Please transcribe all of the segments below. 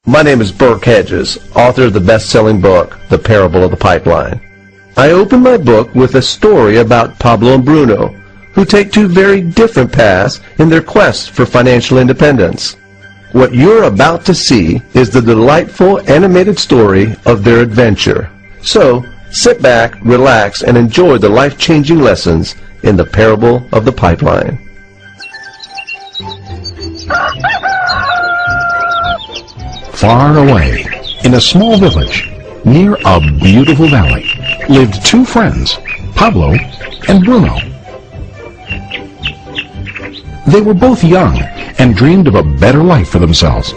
My name is Burke Hedges, author of the best-selling book, The Parable of the Pipeline. I open my book with a story about Pablo and Bruno, who take two very different paths in their quest for financial independence. What you're about to see is the delightful animated story of their adventure. So, sit back, relax, and enjoy the life-changing lessons in The Parable of the Pipeline. Far away, in a small village, near a beautiful valley, lived two friends, Pablo and Bruno. They were both young and dreamed of a better life for themselves.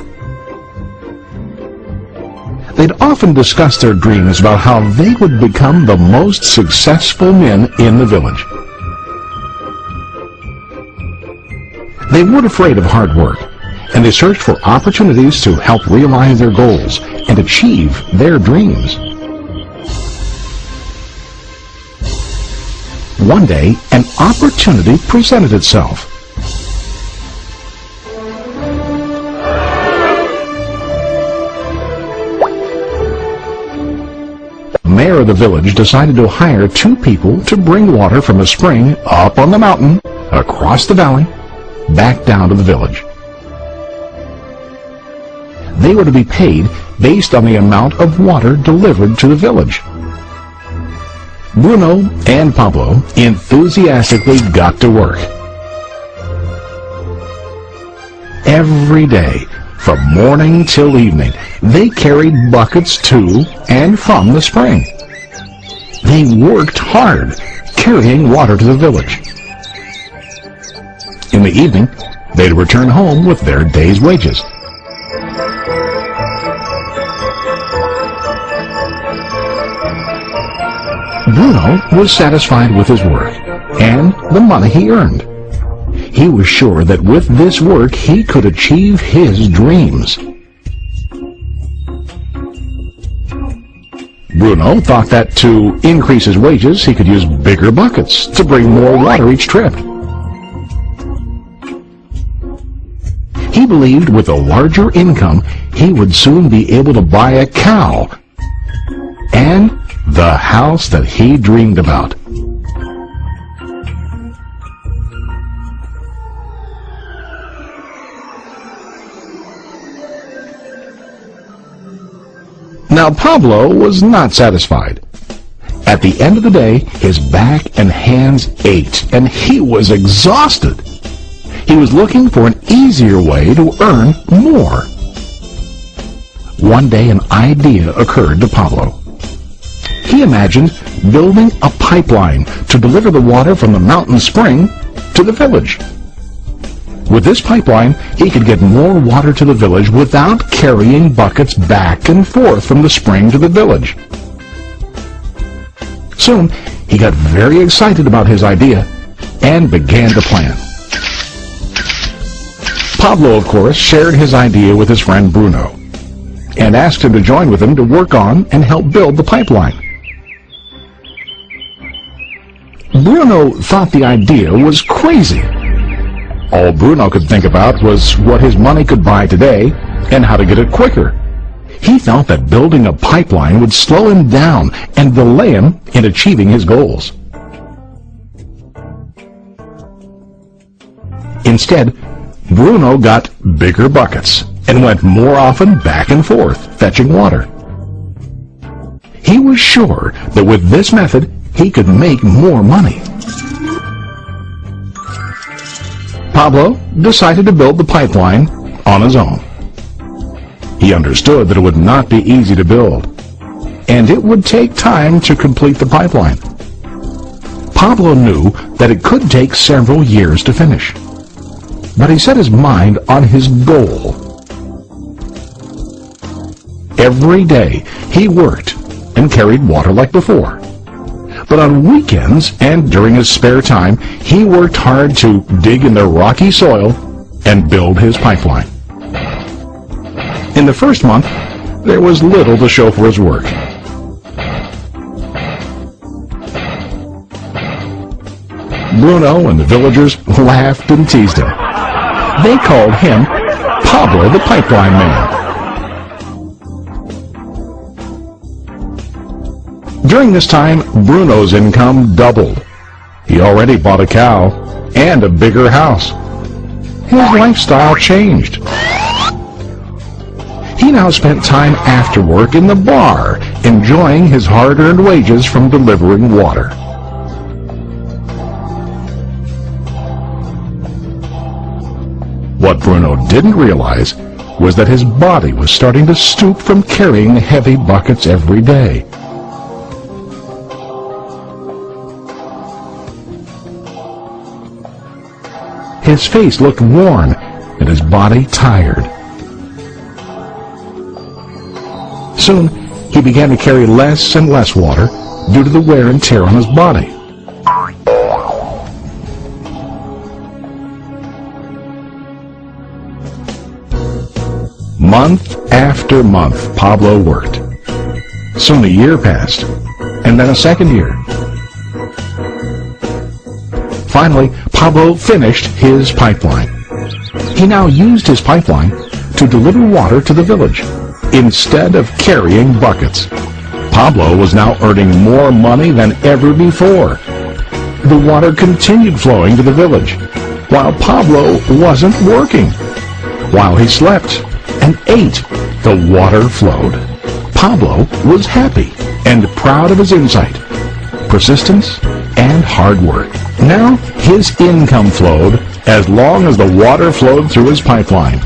They'd often discussed their dreams about how they would become the most successful men in the village. They weren't afraid of hard work, and they searched for opportunities to help realize their goals and achieve their dreams. One day, an opportunity presented itself. The mayor of the village decided to hire two people to bring water from a spring up on the mountain, across the valley, back down to the village. They were to be paid based on the amount of water delivered to the village. Bruno and Pablo enthusiastically got to work. Every day, from morning till evening, they carried buckets to and from the spring. They worked hard, carrying water to the village. In the evening, they'd return home with their day's wages. Bruno was satisfied with his work and the money he earned. He was sure that with this work he could achieve his dreams. Bruno thought that to increase his wages he could use bigger buckets to bring more water each trip. He believed with a larger income he would soon be able to buy a cow and the house that he dreamed about. Now Pablo was not satisfied. At the end of the day, his back and hands ached, and he was exhausted. He was looking for an easier way to earn more. One day an idea occurred to Pablo. He imagined building a pipeline to deliver the water from the mountain spring to the village. With this pipeline, he could get more water to the village without carrying buckets back and forth from the spring to the village. Soon, he got very excited about his idea and began to plan. Pablo, of course, shared his idea with his friend Bruno and asked him to join with him to work on and help build the pipeline. Bruno thought the idea was crazy. All Bruno could think about was what his money could buy today and how to get it quicker. He felt that building a pipeline would slow him down and delay him in achieving his goals. Instead, Bruno got bigger buckets and went more often back and forth, fetching water. He was sure that with this method, he could make more money. Pablo decided to build the pipeline on his own. He understood that it would not be easy to build, and it would take time to complete the pipeline. Pablo knew that it could take several years to finish, but he set his mind on his goal. Every day he worked and carried water like before. But on weekends and during his spare time, he worked hard to dig in the rocky soil and build his pipeline. In the first month, there was little to show for his work. Bruno and the villagers laughed and teased him. They called him Pablo the Pipeline Man. During this time, Bruno's income doubled. He already bought a cow and a bigger house. His lifestyle changed. He now spent time after work in the bar, enjoying his hard-earned wages from delivering water. What Bruno didn't realize was that his body was starting to stoop from carrying heavy buckets every day. His face looked worn and his body tired. Soon, he began to carry less and less water due to the wear and tear on his body. Month after month, Pablo worked. Soon a year passed, and then a second year. Finally, Pablo finished his pipeline. He now used his pipeline to deliver water to the village instead of carrying buckets. Pablo was now earning more money than ever before. The water continued flowing to the village, while Pablo wasn't working. While he slept and ate, the water flowed. Pablo was happy and proud of his insight, persistence, and hard work. Now his income flowed as long as the water flowed through his pipeline.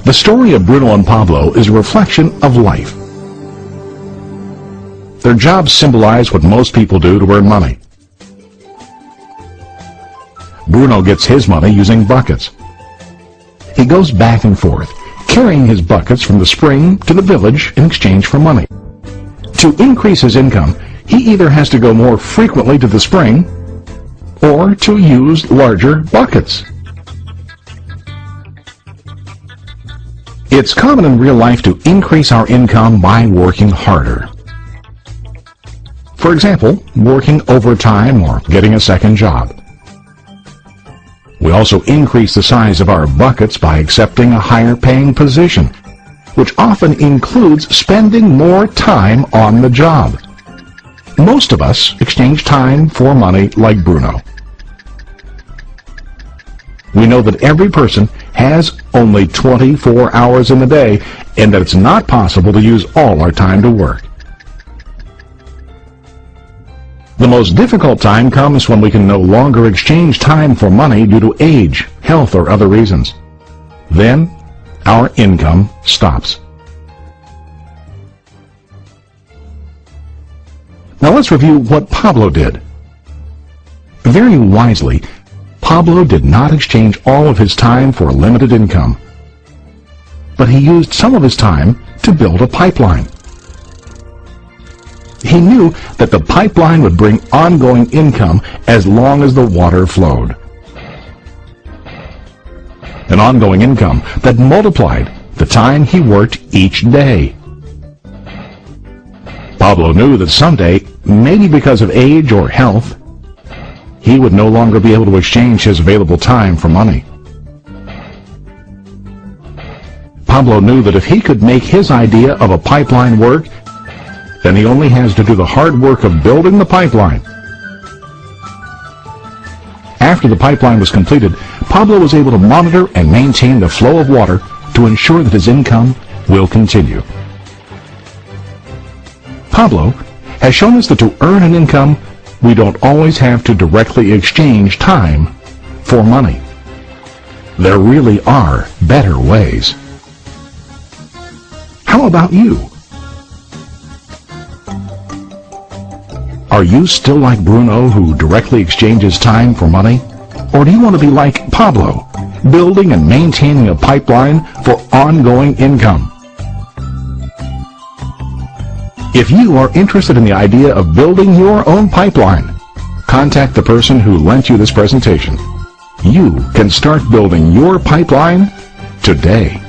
The story of Bruno and Pablo is a reflection of life. Their jobs symbolize what most people do to earn money. Bruno gets his money using buckets. He goes back and forth, carrying his buckets from the spring to the village in exchange for money. To increase his income, he either has to go more frequently to the spring or to use larger buckets. It's common in real life to increase our income by working harder. For example, working overtime or getting a second job. We also increase the size of our buckets by accepting a higher paying position, which often includes spending more time on the job. Most of us exchange time for money like Bruno. We know that every person has only 24 hours in the day and that it's not possible to use all our time to work. The most difficult time comes when we can no longer exchange time for money due to age, health, or other reasons. Then, our income stops. Now let's review what Pablo did. Very wisely, Pablo did not exchange all of his time for limited income, but he used some of his time to build a pipeline. He knew that the pipeline would bring ongoing income as long as the water flowed. An ongoing income that multiplied the time he worked each day. Pablo knew that someday, maybe because of age or health, he would no longer be able to exchange his available time for money. Pablo knew that if he could make his idea of a pipeline work, then he only has to do the hard work of building the pipeline. After the pipeline was completed, Pablo was able to monitor and maintain the flow of water to ensure that his income will continue. Pablo has shown us that to earn an income, we don't always have to directly exchange time for money. There really are better ways. How about you? Are you still like Bruno, who directly exchanges time for money? Or do you want to be like Pablo, building and maintaining a pipeline for ongoing income? If you are interested in the idea of building your own pipeline, contact the person who lent you this presentation. You can start building your pipeline today.